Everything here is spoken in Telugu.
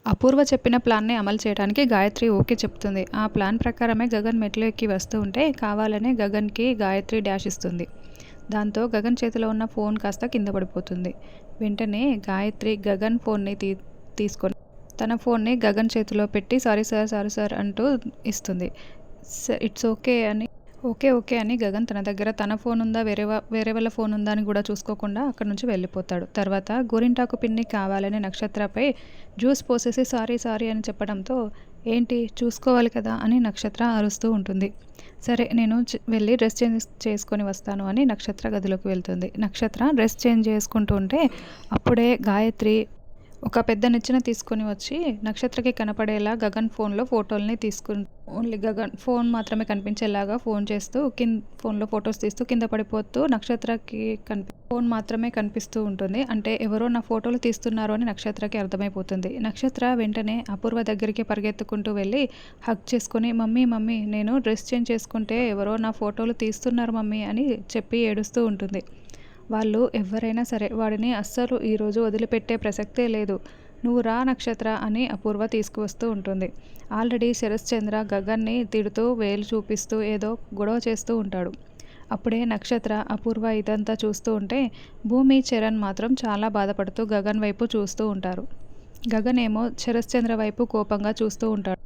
అపూర్వ చెప్పిన ప్లాన్‌ని అమలు చేయడానికి గాయత్రి ఓకే చెప్తుంది. ఆ ప్లాన్ ప్రకారమే గగన్ మెట్లు ఎక్కి వస్తూ ఉంటే కావాలనే గగన్‌కి గాయత్రి డాష్ ఇస్తుంది. దాంతో గగన్ చేతిలో ఉన్న ఫోన్ కాస్త కింద పడిపోతుంది. వెంటనే గాయత్రి గగన్ ఫోన్‌ని తీసుకొని తన ఫోన్‌ని గగన్ చేతిలో పెట్టి సారీ సార్, సారీ సార్ అంటూ ఇస్తుంది. ఇట్స్ ఓకే అని ఓకే. ఓకే అని గగన్ తన దగ్గర తన ఫోన్ ఉందా, వేరే వాళ్ళ ఫోన్ ఉందా అని కూడా చూసుకోకుండా అక్కడి నుంచి వెళ్ళిపోతాడు. తర్వాత గోరింటాకు పిన్ని కావాలని నక్షత్రపై జ్యూస్ పోసేసి సారీ సారీ అని చెప్పడంతో ఏంటి చూసుకోవాలి కదా అని నక్షత్ర అరుస్తూ ఉంటుంది. సరే నేను వెళ్ళి డ్రెస్ చేంజ్ చేసుకొని వస్తాను అని నక్షత్ర గదిలోకి వెళ్తుంది. నక్షత్ర డ్రెస్ చేంజ్ చేసుకుంటూ ఉంటే అప్పుడే గాయత్రి ఒక పెద్ద నిచ్చెన తీసుకొని వచ్చి నక్షత్రకి కనపడేలా గగన్ ఫోన్లో ఫోటోల్ని ఓన్లీ గగన్ ఫోన్ మాత్రమే కనిపించేలాగా ఫోన్ చేస్తూ ఫోన్లో ఫొటోస్ తీస్తూ కింద పడిపోతూ నక్షత్రకి ఫోన్ మాత్రమే కనిపిస్తూ ఉంటుంది. అంటే ఎవరో నా ఫోటోలు తీస్తున్నారు అని నక్షత్రకి అర్థమైపోతుంది. నక్షత్ర వెంటనే అపూర్వ దగ్గరికి పరిగెత్తుకుంటూ వెళ్ళి హగ్ చేసుకొని మమ్మీ మమ్మీ నేను డ్రెస్ చేంజ్ చేసుకుంటే ఎవరో నా ఫోటోలు తీస్తున్నారు మమ్మీ అని చెప్పి ఏడుస్తూ ఉంటుంది. వాళ్ళు ఎవరైనా సరే వాడిని అస్సలు ఈరోజు వదిలిపెట్టే ప్రసక్తే లేదు. నువ్వు రా నక్షత్ర అని అపూర్వ తీసుకువస్తూ ఉంటుంది. ఆల్రెడీ శరశ్చంద్ర గగన్ని తిడుతూ వేలు చూపిస్తూ ఏదో గొడవ చేస్తూ ఉంటాడు. అప్పుడే నక్షత్ర అపూర్వ ఇదంతా చూస్తూ ఉంటే భూమి చరణ్ మాత్రం చాలా బాధపడుతూ గగన్ వైపు చూస్తూ ఉంటారు. గగన్ ఏమో శరశ్చంద్ర వైపు కోపంగా చూస్తూ ఉంటాడు.